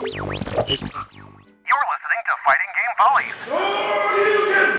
You're listening to Fighting Game Follies.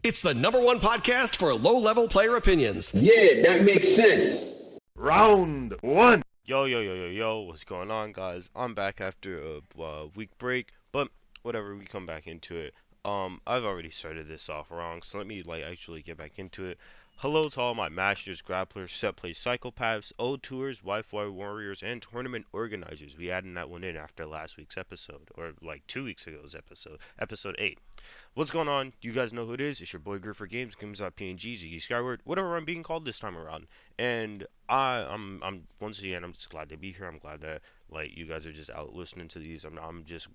It's the #1 podcast for low-level player opinions. Yeah, that makes sense. Round one. Yo, what's going on, guys? I'm back after a week break, but whatever, we come back into it. I've already started this off wrong, so let me actually get back into it. Hello to all my masters, grapplers, set play psychopaths, old tours, Wi-Fi warriors, and tournament organizers. We added that one in after last week's episode, or 2 weeks ago's episode 8. What's going on? You guys know who it is. It's your boy Griffer Games, Games.png, Ziggy Skyward, whatever I'm being called this time around. And I'm once again, I'm just glad to be here. I'm glad that you guys are just out listening to these. I'm just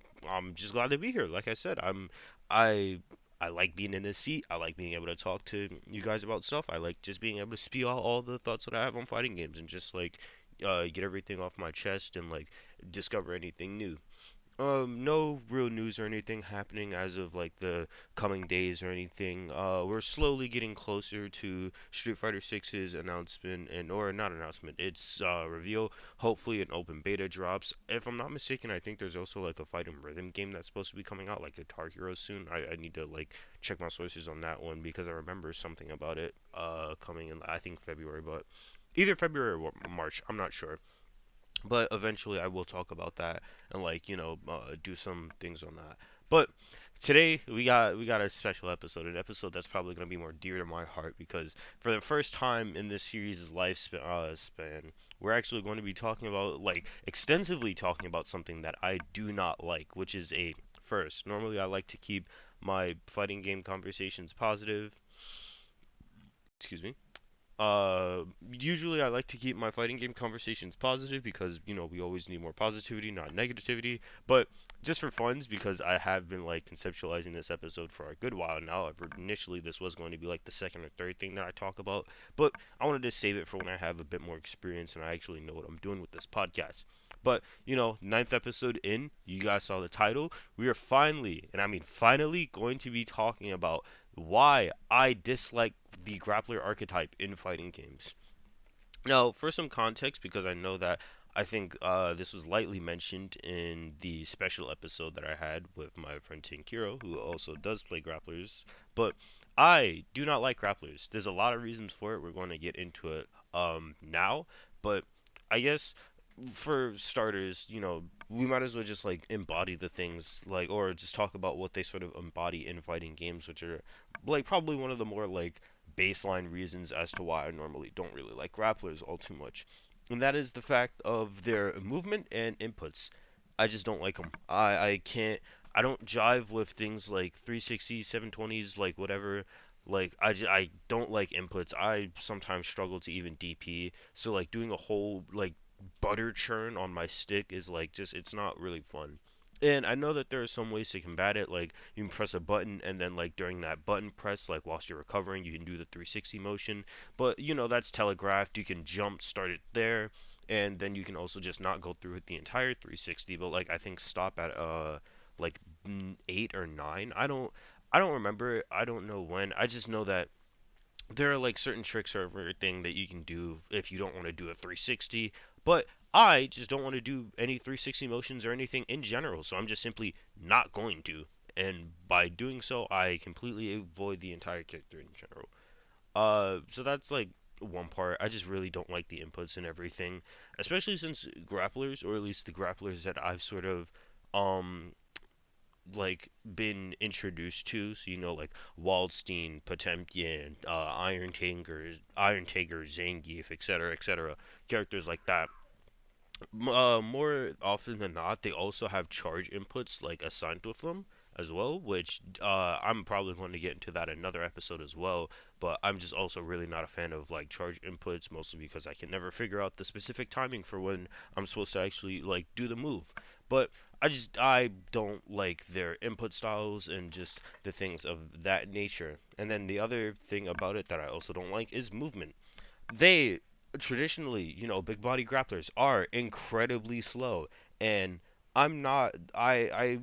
glad to be here. Like I said, I I like being in this seat. I like being able to talk to you guys about stuff. I like just being able to spew out all the thoughts that I have on fighting games and just get everything off my chest and discover anything new. No real news or anything happening as of the coming days or anything. We're slowly getting closer to Street Fighter 6's announcement or not announcement. It's reveal. Hopefully an open beta drops. If I'm not mistaken, I think there's also a fighting rhythm game that's supposed to be coming out, like Guitar Hero soon. I need to check my sources on that one because I remember something about it coming in I think February, but either February or March. I'm not sure. But eventually I will talk about that and do some things on that. But today we got a special episode, an episode that's probably going to be more dear to my heart because for the first time in this series' lifespan, we're actually going to be talking about extensively talking about something that I do not like, which is a first. Normally I like to keep my fighting game conversations positive. Excuse me. Usually I like to keep my fighting game conversations positive because, we always need more positivity, not negativity. But just for funs, because I have been conceptualizing this episode for a good while now. Initially this was going to be the second or third thing that I talk about, but I wanted to save it for when I have a bit more experience and I actually know what I'm doing with this podcast. But, ninth episode in, you guys saw the title. We are finally, and I mean finally, going to be talking about why I dislike the grappler archetype in fighting games. Now, for some context, because I know that I think this was lightly mentioned in the special episode that I had with my friend Tinkiro, who also does play grapplers, but I do not like grapplers. There's a lot of reasons for it. We're going to get into it now, but I guess for starters, we might as well just embody the things or just talk about what they sort of embody in fighting games, which are probably one of the more baseline reasons as to why I normally don't really like grapplers all too much. And that is the fact of their movement and inputs. I just don't like them. I can't. I don't jive with things like 360s, 720s, whatever. I don't like inputs. I sometimes struggle to even DP. So doing a whole butter churn on my stick is just it's not really fun. And I know that there are some ways to combat it, you can press a button and then during that button press, whilst you're recovering, you can do the 360 motion. But that's telegraphed. You can jump, start it there, and then you can also just not go through it the entire 360. But I think stop at like 8 or 9. I don't remember. I don't know when. I just know that there are certain tricks or everything that you can do if you don't want to do a 360, but I just don't want to do any 360 motions or anything in general, so I'm just simply not going to, and by doing so I completely avoid the entire character in general. So that's one part. I just really don't like the inputs and everything, especially since grapplers, or at least the grapplers that I've sort of um been introduced to, so Waldstein, Potemkin, Iron Tiger, Zangief, etc., characters like that. More often than not, they also have charge inputs assigned with them as well, which I'm probably going to get into that in another episode as well. But I'm just also really not a fan of charge inputs, mostly because I can never figure out the specific timing for when I'm supposed to actually do the move. But I don't like their input styles and just the things of that nature. And then the other thing about it that I also don't like is movement. They traditionally, big body grapplers are incredibly slow, and I'm not. I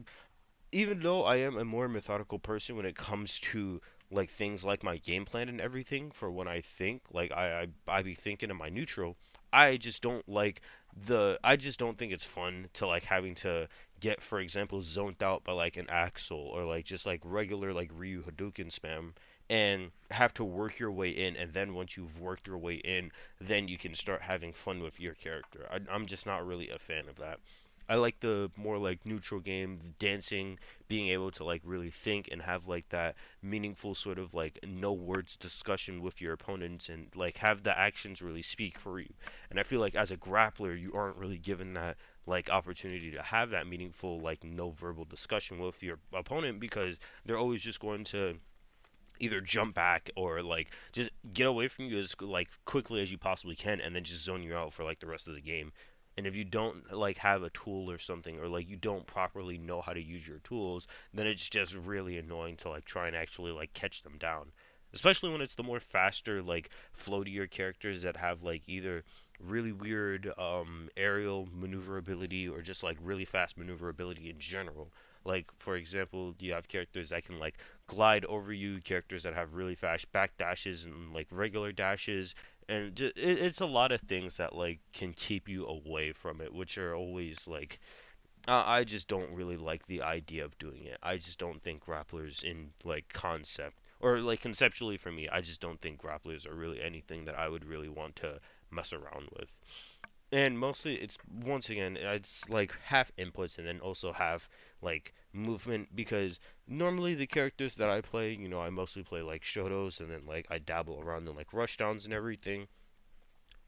even though I am a more methodical person when it comes to things like my game plan and everything for when I think, I be thinking in my neutral. I just don't like I just don't think it's fun to like having to get, for example, zoned out by like an Axel or like just like regular like Ryu Hadouken spam and have to work your way in, and then once you've worked your way in, then you can start having fun with your character. I'm just not really a fan of that. I like the more like neutral game, dancing, being able to like really think and have like that meaningful sort of like no words discussion with your opponents and like have the actions really speak for you. And I feel like as a grappler, you aren't really given that like opportunity to have that meaningful like no verbal discussion with your opponent because they're always just going to either jump back or like just get away from you as like quickly as you possibly can and then just zone you out for like the rest of the game. And if you don't like have a tool or something or like you don't properly know how to use your tools, then it's just really annoying to like try and actually like catch them down. Especially when it's the more faster like floatier characters that have like either really weird aerial maneuverability or just like really fast maneuverability in general. Like for example, you have characters that can like glide over you, characters that have really fast back dashes and like regular dashes, and it's a lot of things that like can keep you away from it, which are always like I just don't really like the idea of doing it. I just don't think grapplers in like concept or like conceptually for me, I just don't think grapplers are really anything that I would really want to mess around with. And mostly it's once again it's like half inputs and then also half like movement because normally the characters that I play, I mostly play like Shotos and then like I dabble around in like rushdowns and everything.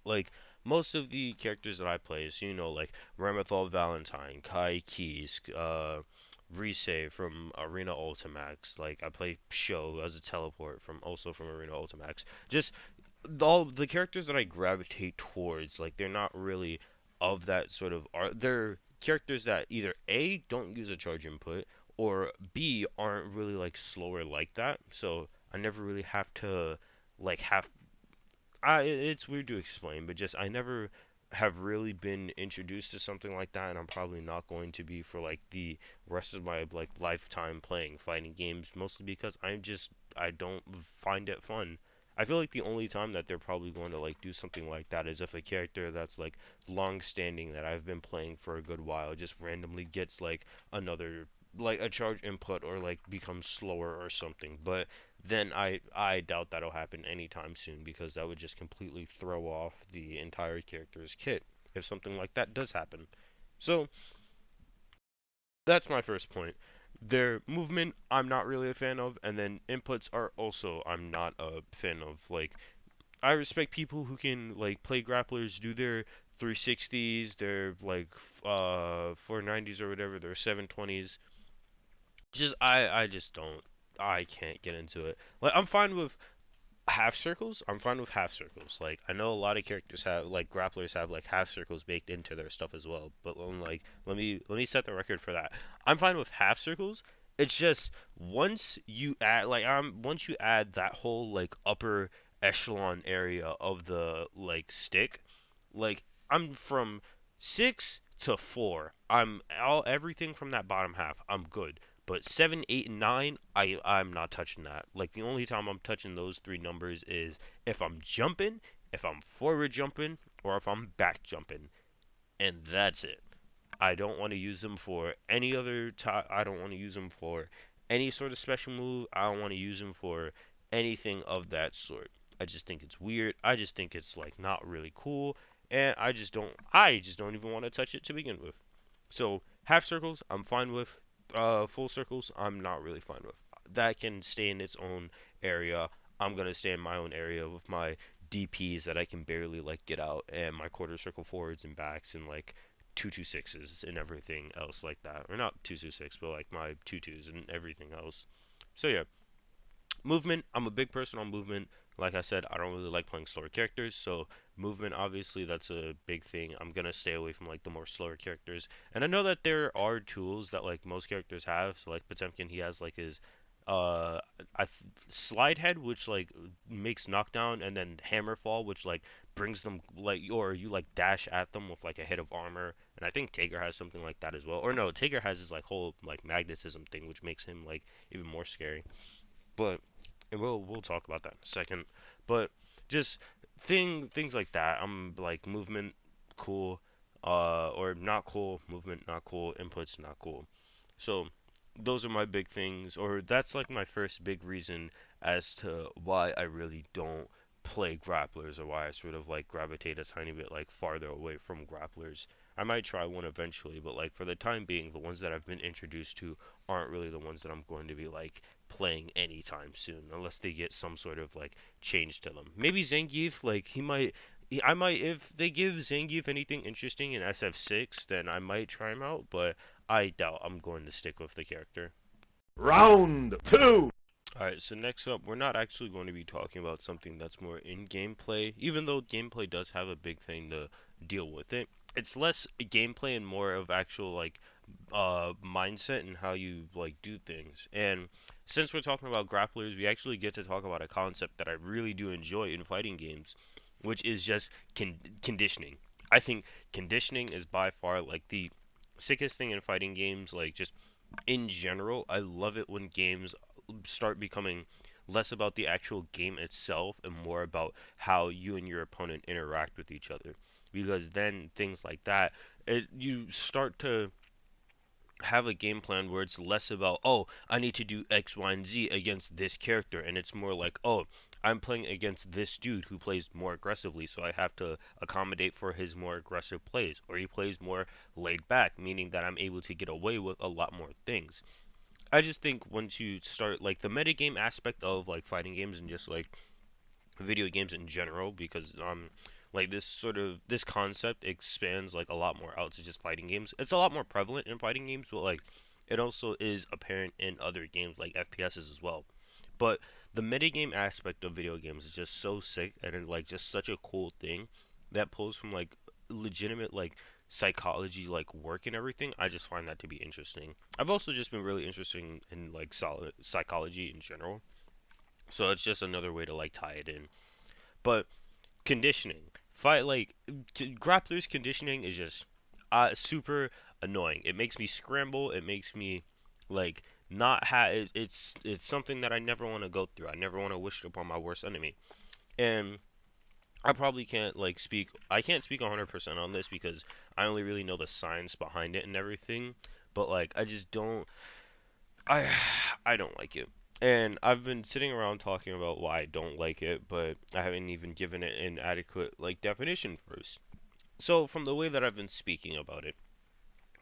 Like most of the characters that I play is like Ramethal Valentine, Kai Keys, Rise from Arena Ultimax. Like I play Sho as a teleport from Arena Ultimax. Just all the characters that I gravitate towards, like they're not really of that sort of art. They're characters that either A don't use a charge input or B aren't really like slower like that. So I never really have to like have it's weird to explain, but just I never have really been introduced to something like that, and I'm probably not going to be for like the rest of my like lifetime playing fighting games, mostly because I don't find it fun. I feel like the only time that they're probably going to like do something like that is if a character that's like long standing that I've been playing for a good while just randomly gets like another like a charge input or like becomes slower or something. But then I doubt that'll happen anytime soon because that would just completely throw off the entire character's kit if something like that does happen. So that's my first point. Their movement I'm not really a fan of, and then inputs are also I'm not a fan of. Like I respect people who can like play grapplers, do their 360s, their like 490s or whatever, their 720s. Just I just don't I can't get into it. Like I'm fine with half circles. I'm fine with half circles. Like I know a lot of characters have like grapplers have like half circles baked into their stuff as well. But like let me set the record for that. I'm fine with half circles. It's just once you add that whole like upper echelon area of the like stick, like I'm from 6 to 4. I'm all everything from that bottom half. I'm good. But 7, 8, and 9, I'm not touching that. Like the only time I'm touching those three numbers is if I'm jumping, if I'm forward jumping, or if I'm back jumping, and that's it. I don't want to use them for any other I don't want to use them for any sort of special move. I don't want to use them for anything of that sort. I just think it's weird. I just think it's like not really cool, and I just don't even want to touch it to begin with. So half circles, I'm fine with. Full circles, I'm not really fine with. That can stay in its own area. I'm gonna stay in my own area with my DPs that I can barely like get out, and my quarter circle forwards and backs, and like 226s and everything else like that. Or not 226, but like my 22s and everything else. So yeah, movement, I'm a big person on movement. Like I said, I don't really like playing slower characters, so movement obviously that's a big thing. I'm gonna stay away from like the more slower characters. And I know that there are tools that like most characters have. So like Potemkin, he has like his uh slide head, which like makes knockdown, and then hammer fall, which like brings them like or you like dash at them with like a hit of armor. And I think Taker has something like that as well. Or no, Taker has his like whole like magnetism thing, which makes him like even more scary. But and we'll talk about that in a second. But just things like that. I'm like movement, cool. or not cool, movement not cool, inputs not cool. So those are my big things, or that's like my first big reason as to why I really don't play grapplers, or why I sort of like gravitate a tiny bit like farther away from grapplers. I might try one eventually, but like for the time being, the ones that I've been introduced to aren't really the ones that I'm going to be like playing anytime soon, unless they get some sort of like change to them. Maybe Zangief, like I might, if they give Zangief anything interesting in SF6, then I might try him out, but I doubt I'm going to stick with the character. Round two. Alright, so next up, we're not actually going to be talking about something that's more in gameplay, even though gameplay does have a big thing to deal with it. It's less gameplay and more of actual like mindset and how you like do things. And since we're talking about grapplers, we actually get to talk about a concept that I really do enjoy in fighting games, which is just conditioning. I think conditioning is by far like the sickest thing in fighting games, like just in general. I love it when games start becoming less about the actual game itself and more about how you and your opponent interact with each other. Because then things like that, you start to have a game plan where it's less about, oh, I need to do X, Y, and Z against this character, and it's more like, oh, I'm playing against this dude who plays more aggressively, so I have to accommodate for his more aggressive plays, or he plays more laid back, meaning that I'm able to get away with a lot more things. I just think once you start like the metagame aspect of like fighting games and just like video games in general, because like this concept expands like a lot more out to just fighting games. It's a lot more prevalent in fighting games, but like it also is apparent in other games like FPSs as well. But the metagame aspect of video games is just so sick and like just such a cool thing that pulls from like legitimate like psychology like work and everything. I just find that to be interesting. I've also just been really interested in like solid psychology in general. So it's just another way to like tie it in. But conditioning, fight like grapplers conditioning is just super annoying. It makes me scramble. It makes me like not have. It's something that I never want to go through. I never want to wish it upon my worst enemy. And I probably can't like speak. I can't speak 100% on this because I only really know the science behind it and everything. But like I just don't. I I don't like it. And I've been sitting around talking about why I don't like it, but I haven't even given it an adequate like definition first. So from the way that I've been speaking about it,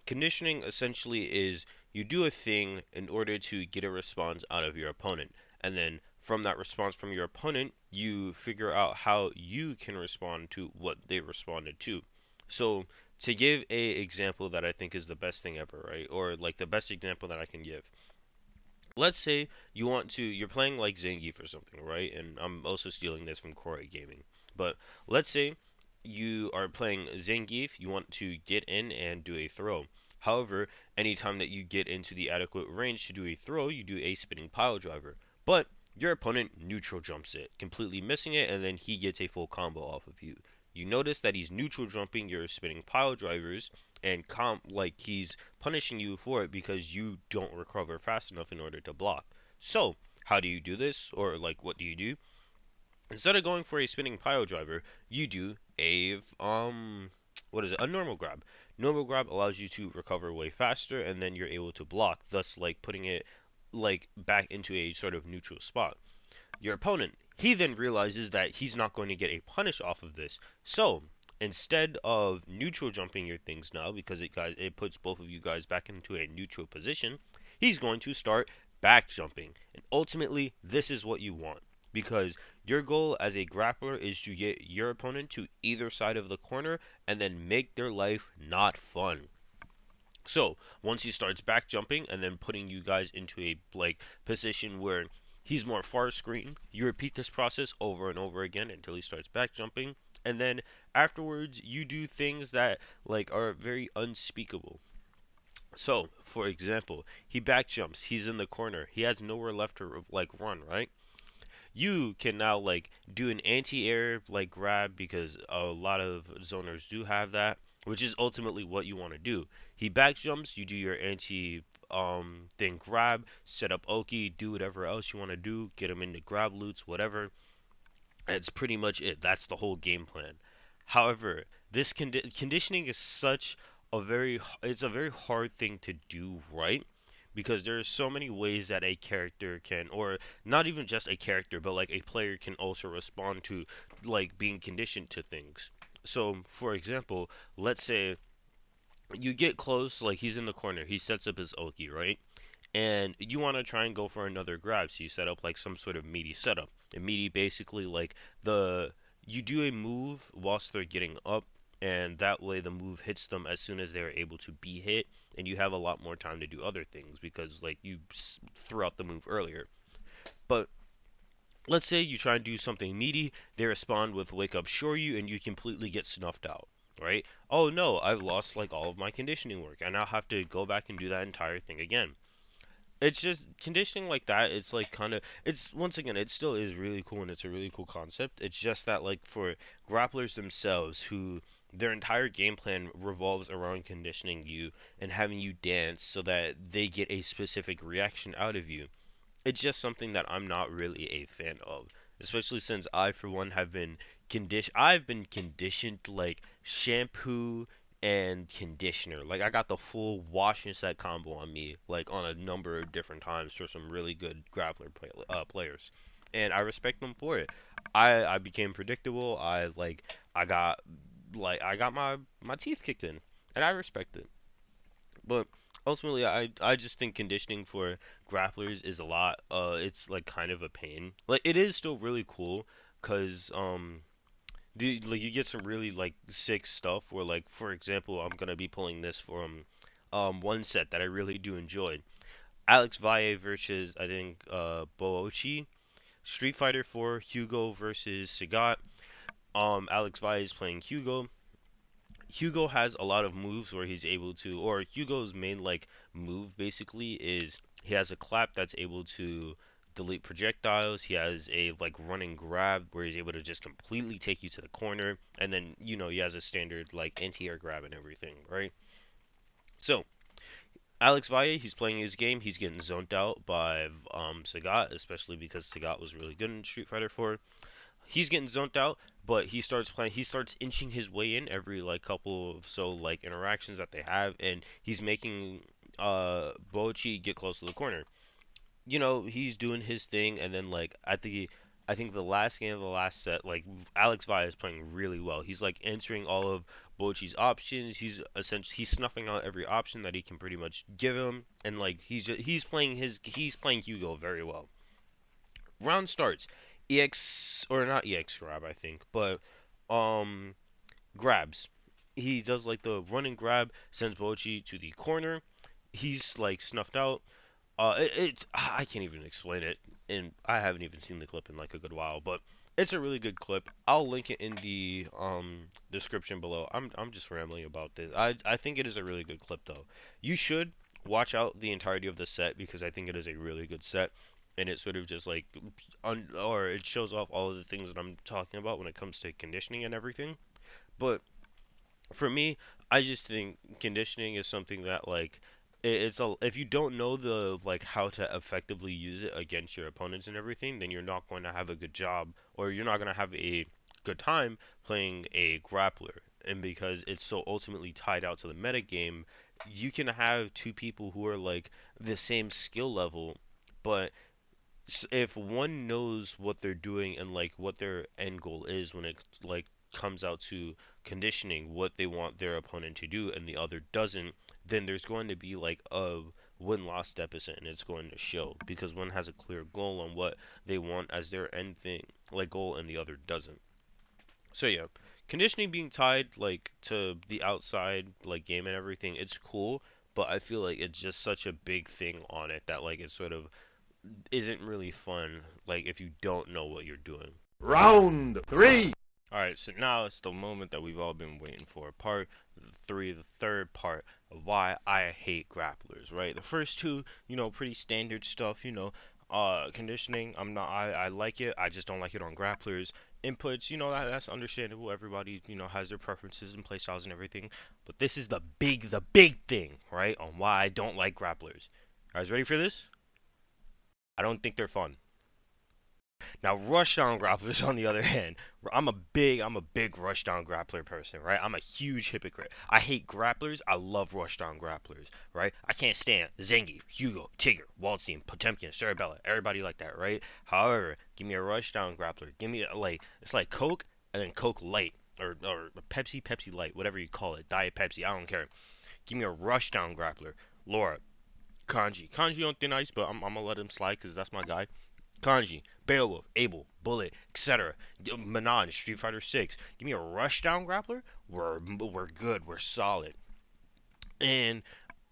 conditioning essentially is you do a thing in order to get a response out of your opponent, and then from that response from your opponent, you figure out how you can respond to what they responded to. So to give a example that I think is the best thing ever, right? Or like the best example that I can give, let's say you're playing like Zangief or something, right? And I'm also stealing this from Core Gaming. But let's say you are playing Zangief, you want to get in and do a throw. However, anytime that you get into the adequate range to do a throw, you do a spinning pile driver. But your opponent neutral jumps it, completely missing it, and then he gets a full combo off of you. You notice that he's neutral jumping your spinning pile drivers and like he's punishing you for it because you don't recover fast enough in order to block. So, how do you do this? Or like what do you do? Instead of going for a spinning pile driver, you do a what is it? A normal grab. Normal grab allows you to recover way faster and then you're able to block, thus like putting it like back into a sort of neutral spot. Your opponent, he then realizes that he's not going to get a punish off of this. So, instead of neutral jumping your things now, because it puts both of you guys back into a neutral position, he's going to start back jumping. And ultimately, this is what you want. Because your goal as a grappler is to get your opponent to either side of the corner and then make their life not fun. So once he starts back jumping and then putting you guys into a like position where he's more far screen, you repeat this process over and over again until he starts back jumping, and then afterwards you do things that like are very unspeakable. So, for example, he back jumps, he's in the corner, he has nowhere left to like run, right? You can now like do an anti-air like grab because a lot of zoners do have that, which is ultimately what you want to do. He back jumps, you do your anti then grab, set up Oki, do whatever else you want to do, get him into grab loots, whatever. That's pretty much it. That's the whole game plan. However, this conditioning is such it's a very hard thing to do right because there are so many ways that a character can, or not even just a character, but like a player can also respond to like being conditioned to things. So, for example, let's say you get close, like he's in the corner, he sets up his Oki, right? And you want to try and go for another grab, so you set up like some sort of meaty setup. And meaty basically like the you do a move whilst they're getting up, and that way the move hits them as soon as they're able to be hit, and you have a lot more time to do other things because like you threw out the move earlier. But let's say you try and do something meaty, they respond with wake up Shoryu, and you completely get snuffed out. Right? Oh no, I've lost like all of my conditioning work. I now have to go back and do that entire thing again. It's just conditioning like that. It's like kind of it's once again it still is really cool and it's a really cool concept. It's just that like for grapplers themselves who their entire game plan revolves around conditioning you and having you dance so that they get a specific reaction out of you. It's just something that I'm not really a fan of, especially since I for one have been I've been conditioned like shampoo and conditioner. Like I got the full wash and set combo on me, like on a number of different times for some really good players, and I respect them for it. I became predictable. I got my teeth kicked in, and I respect it. But ultimately, I just think conditioning for grapplers is a lot. It's like kind of a pain. Like it is still really cool, cause like you get some really like sick stuff. Where like for example, I'm gonna be pulling this from one set that I really do enjoy. Alex Valle versus I think Boochi. Street Fighter 4 Hugo versus Sagat. Alex Valle is playing Hugo. Hugo has a lot of moves where he's able to, or Hugo's main like move basically is he has a clap that's able to delete projectiles. He has a like running grab where he's able to just completely take you to the corner, and then he has a standard like anti-air grab and everything, right? So Alex Valle, he's playing his game. He's getting zoned out by Sagat, especially because Sagat was really good in Street Fighter 4. He's getting zoned out, but he starts playing. He starts inching his way in every like couple of so like interactions that they have, and he's making Bochi get close to the corner. He's doing his thing, and then like I think the last game of the last set, like Alex Valle is playing really well. He's like answering all of Bochi's options. He's snuffing out every option that he can pretty much give him, and like he's playing Hugo very well. Round starts. EX or not EX grab, I think, but um grabs. He does like the running grab, sends Bochi to the corner. He's like snuffed out. It's I can't even explain it, and I haven't even seen the clip in like a good while, but it's a really good clip. I'll link it in the description below. I'm just rambling about this. I think it is a really good clip though. You should watch out the entirety of the set because I think it is a really good set, and it sort of just like or it shows off all of the things that I'm talking about when it comes to conditioning and everything. But for me, I just think conditioning is something that like it's a if you don't know the like how to effectively use it against your opponents and everything, then you're not going to have a good job or you're not going to have a good time playing a grappler. And because it's so ultimately tied out to the meta game, you can have two people who are like the same skill level, but if one knows what they're doing and like what their end goal is when it like comes out to conditioning what they want their opponent to do and the other doesn't, then there's going to be like a win-loss deficit and it's going to show because one has a clear goal on what they want as their end thing like goal and the other doesn't. So yeah, conditioning being tied like to the outside like game and everything, it's cool, but I feel like it's just such a big thing on it that like it's sort of isn't really fun, like if you don't know what you're doing. Round three. Alright, so now it's the moment that we've all been waiting for. Part three, the third part of why I hate grapplers, right? The first two, pretty standard stuff, conditioning, I like it, I just don't like it on grapplers. Inputs, that's understandable. Everybody, has their preferences and playstyles and everything. But this is the big thing, right? On why I don't like grapplers. You guys ready for this? I don't think they're fun. Now, rushdown grapplers, on the other hand, I'm a big rushdown grappler person, right? I'm a huge hypocrite. I hate grapplers. I love rushdown grapplers, right? I can't stand Zangief, Hugo, Tigger, Waldstein, Potemkin, Cerebella, everybody like that, right? However, give me a rushdown grappler. Give me like it's like Coke and then Coke Light or Pepsi, Pepsi Light, whatever you call it, Diet Pepsi. I don't care. Give me a rushdown grappler. Laura, Kanji on thin ice, but I'm gonna let him slide because that's my guy. Kanji, Beowulf, Abel, Bullet, etc. Manon, Street Fighter 6. Give me a rushdown grappler. We're good. We're solid. And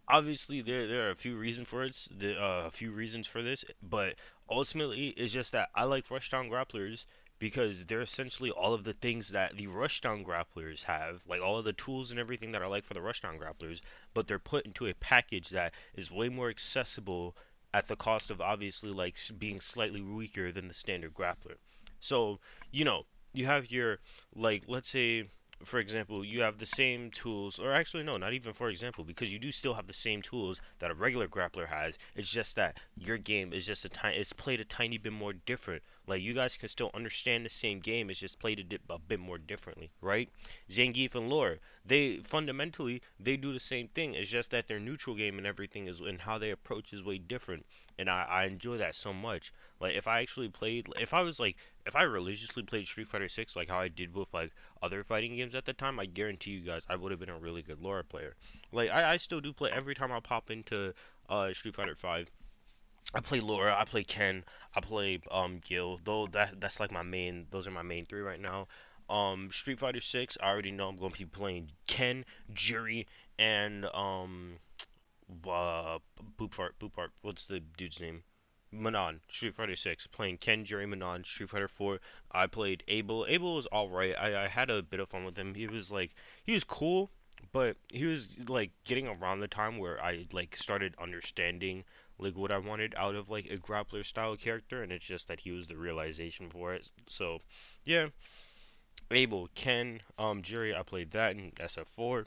obviously there are a few reasons for it, a few reasons for this, but ultimately it's just that I like rushdown grapplers because they're essentially all of the things that the rushdown grapplers have, like all of the tools and everything that I like for the rushdown grapplers, but they're put into a package that is way more accessible at the cost of obviously like being slightly weaker than the standard grappler. So, you know, you have your like let's say for example, you have the same tools, or actually, no, not even for example, because you do still have the same tools that a regular grappler has. It's just that your game is just it's played a tiny bit more different. Like you guys can still understand the same game, it's just played a bit more differently, right? Zangief and Lore, they fundamentally they do the same thing. It's just that their neutral game and everything is and how they approach is way different, and I enjoy that so much. Like if I actually played, if I was like, if I religiously played Street Fighter 6 like how I did with like other fighting games at the time, I guarantee you guys I would have been a really good Laura player. Like I still do play every time I pop into Street Fighter 5. I play Laura, I play Ken, I play Gil. Though that's like my main those are my main three right now. Street Fighter 6, I already know I'm going to be playing Ken, Jury, and uh Boopart. What's the dude's name? Manon, Street Fighter 6, playing Ken, Jerry, Manon, Street Fighter 4. I played Abel. Abel was alright. I had a bit of fun with him. He was cool, but he was like getting around the time where I like started understanding like what I wanted out of like a grappler style character, and it's just that he was the realization for it. So, yeah, Abel, Ken, Jerry, I played that in SF4.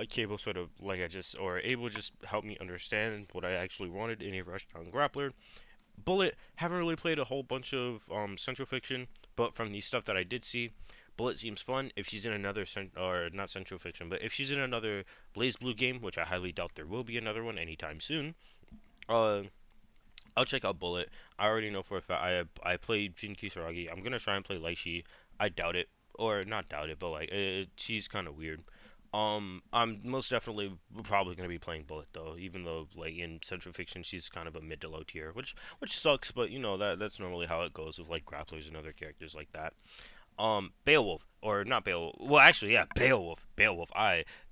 Cable sort of like I just or Abel just helped me understand what I actually wanted in a rushdown grappler. Bullet, haven't really played a whole bunch of Central Fiction, but from the stuff that I did see, Bullet seems fun. If she's in another or not Central Fiction, but if she's in another Blaze Blue game, which I highly doubt there will be another one anytime soon, uh, I'll check out Bullet. I already know for a fact I played Jin Kisaragi. I'm gonna try and play Laishi. I doubt it, or not doubt it, but like she's kind of weird. I'm most definitely probably gonna be playing Bullet though, even though like in Central Fiction she's kind of a mid to low tier, which sucks, but you know that's normally how it goes with like grapplers and other characters like that. Beowulf or not Beowulf. Well, actually, yeah, Beowulf. Beowulf.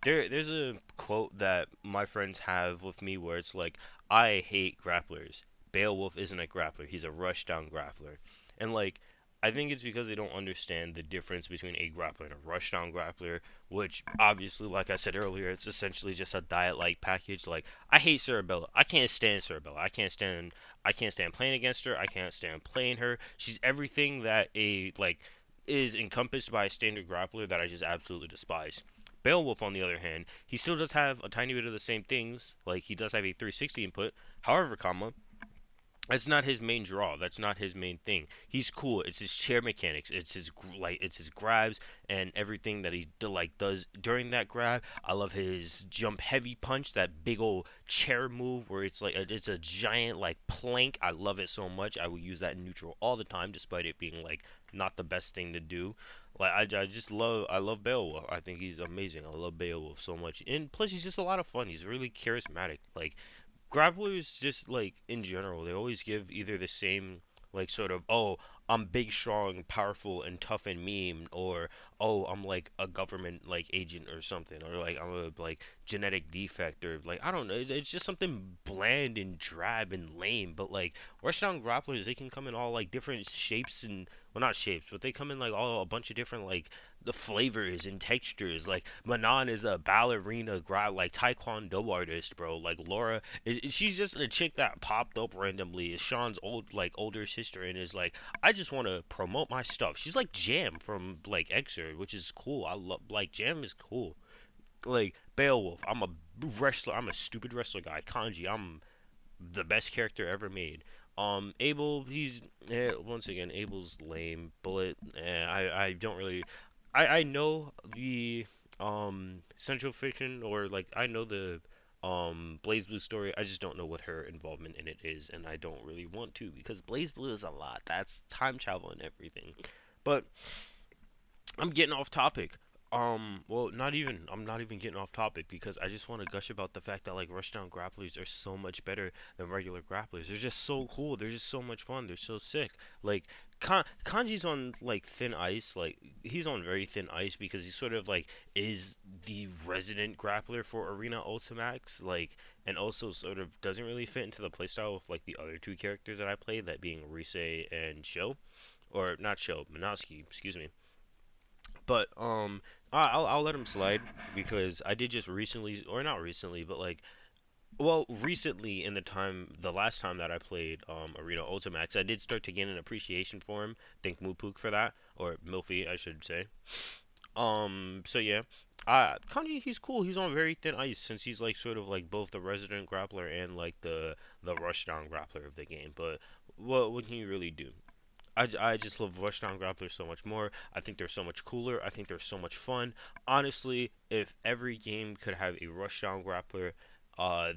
There's a quote that my friends have with me where it's like, I hate grapplers. Beowulf isn't a grappler. He's a rushdown grappler. And like, I think it's because they don't understand the difference between a grappler and a rushdown grappler, which obviously, like I said earlier, it's essentially just a diet-like package. Like, I hate Cerebella. I can't stand Cerebella. I can't stand playing against her. I can't stand playing her. She's everything that a like is encompassed by a standard grappler that I just absolutely despise. Beowulf, on the other hand, he still does have a tiny bit of the same things. Like he does have a 360 input. However, that's not his main draw. That's not his main thing. He's cool. It's his chair mechanics. It's his it's his grabs and everything that he does during that grab. I love his jump heavy punch, that big old chair move where it's like it's a giant like plank. I love it so much. I will use that in neutral all the time, despite it being like not the best thing to do. Like I just love Beowulf. I think he's amazing. I love Beowulf so much, and plus he's just a lot of fun. He's really charismatic. Like grapplers just like in general they always give either the same like sort of, oh, I'm big, strong, powerful, and tough and mean, or oh, I'm like a government like agent or something, or like I'm a like genetic defect, or like I don't know, it's just something bland and drab and lame. But like rushdown grapplers, they can come in all like different shapes and, well, not shapes, but they come in like all a bunch of different like the flavors and textures. Like Manon is a ballerina like taekwondo artist, bro. Like Laura she's just a chick that popped up randomly. Is Sean's older sister, and is like, I just want to promote my stuff. She's like Jam from like Exer, which is cool. I love like Jam is cool. Like Beowulf, I'm a wrestler. I'm a stupid wrestler guy. Kanji, I'm the best character ever made. Abel, he's once again Abel's lame. Bullet, I don't really, I know the Central Fiction, or like I know the Blaze Blue story. I just don't know what her involvement in it is, and I don't really want to because Blaze Blue is a lot. That's time travel and everything. But I'm getting off topic. Well, not even. I'm not even getting off topic because I just want to gush about the fact that like rushdown grapplers are so much better than regular grapplers. They're just so cool. They're just so much fun. They're so sick. Like Kanji's on like thin ice. Like he's on very thin ice because he sort of like is the resident grappler for Arena Ultimax. Like, and also sort of doesn't really fit into the playstyle of like the other two characters that I play, that being Rise and Sho, or not Sho, Minoski. Excuse me. But I'll let him slide because I did just recently, or not recently, but like, well, recently in the last time that I played Arena Ultimax, I did start to gain an appreciation for him. Thank Mupuk for that, or Milfy, I should say. So yeah, Kanji, he's cool. He's on very thin ice since he's like sort of like both the resident grappler and like the rushdown grappler of the game. But what can you really do? I just love Rushdown Grapplers so much more. I think they're so much cooler. I think they're so much fun. Honestly, if every game could have a Rushdown Grappler,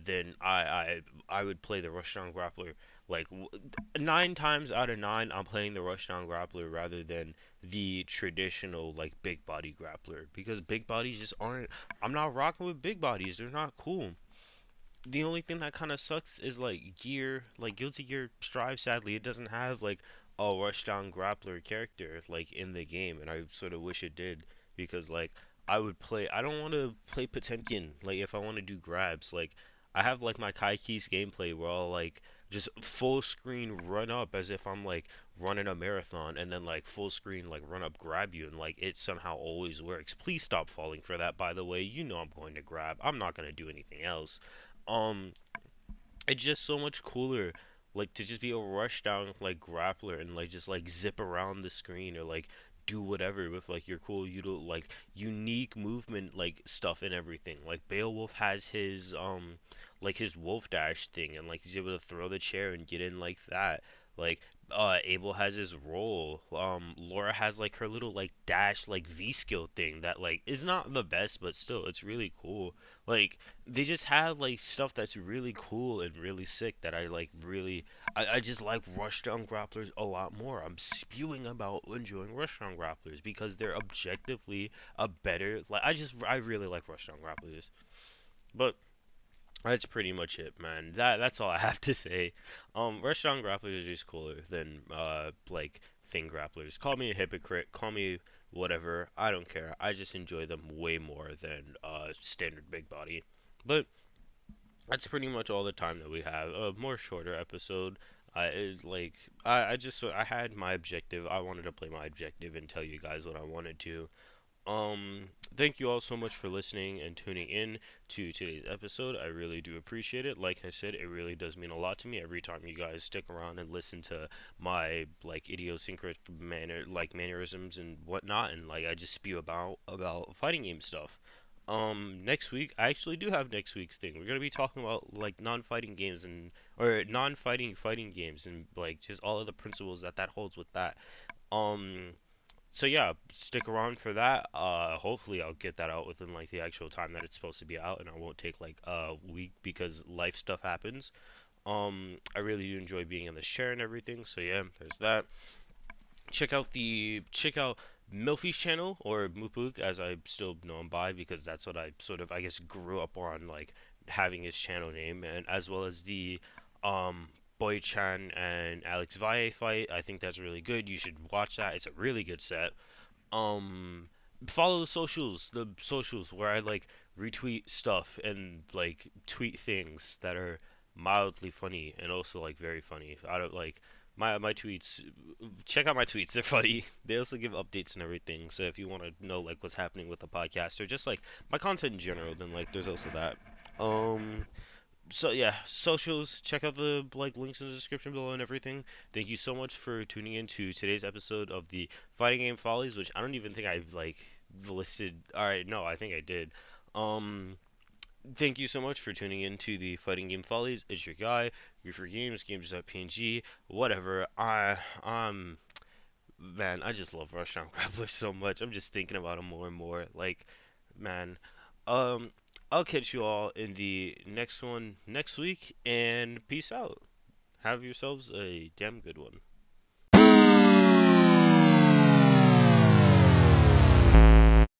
then I would play the Rushdown Grappler. Like 9 times out of 9, I'm playing the Rushdown Grappler rather than the traditional like big body grappler, because big bodies just aren't. I'm not rocking with big bodies. They're not cool. The only thing that kind of sucks is like Gear, like Guilty Gear Strive. Sadly, it doesn't have like a rushdown grappler character like in the game, and I sort of wish it did because like I would play. I don't want to play Potemkin. Like if I want to do grabs, like I have like my Kai Keys gameplay where I'll like just full screen run up as if I'm like running a marathon, and then like full screen like run up grab you, and like it somehow always works. Please stop falling for that, by the way. You know I'm going to grab. I'm not going to do anything else. um it's just so much cooler like to just be a rush down like grappler and like just like zip around the screen, or like do whatever with like your cool like unique movement like stuff and everything. Like Beowulf has his like his wolf dash thing, and like he's able to throw the chair and get in like that. Like Abel has his roll. Laura has like her little like dash like V skill thing that like is not the best, but still it's really cool. Like they just have like stuff that's really cool and really sick that I like really. I just like rushdown grapplers a lot more. I'm spewing about enjoying rushdown grapplers because they're objectively a better, like I really like rushdown grapplers. But that's pretty much it, man. That's all I have to say. Rushdown grapplers are just cooler than like thing grapplers. Call me a hypocrite, call me whatever. I don't care. I just enjoy them way more than standard big body. But that's pretty much all the time that we have. A more shorter episode. Like I just I had my objective. I wanted to play my objective and tell you guys what I wanted to. Thank you all so much for listening and tuning in to today's episode. I really do appreciate it. Like I said, it really does mean a lot to me every time you guys stick around and listen to my like idiosyncratic mannerisms and whatnot, and like I just spew about fighting game stuff. Next week, I actually do have next week's thing. We're gonna be talking about like non-fighting games and or non-fighting fighting games and like just all of the principles that holds with that. Um, so yeah, stick around for that. Hopefully I'll get that out within like the actual time that it's supposed to be out, and I won't take like a week because life stuff happens. I really do enjoy being in the share and everything. So yeah, there's that. Check out Milfy's channel, or Mupuk as I still know him by, because that's what I sort of I guess grew up on, like having his channel name, and as well as the um Boy Chan and Alex Valle fight. I think that's really good. You should watch that. It's a really good set. um Follow the socials where I like retweet stuff and like tweet things that are mildly funny and also like very funny. I don't like my tweets. Check out my tweets, they're funny. They also give updates and everything, so if you want to know like what's happening with the podcast or just like my content in general, then like there's also that. um so yeah, socials. Check out the like links in the description below and everything. Thank you so much for tuning in to today's episode of the Fighting Game Follies, which I don't even think I've like listed. All right, no, I think I did. Um, thank you so much for tuning in to the Fighting Game Follies. It's your guy, Goofer Games, Games.png, whatever. Man, I just love Rushdown Grapplers so much. I'm just thinking about them more and more. Like, man, um, I'll catch you all in the next one next week, and peace out. Have yourselves a damn good one.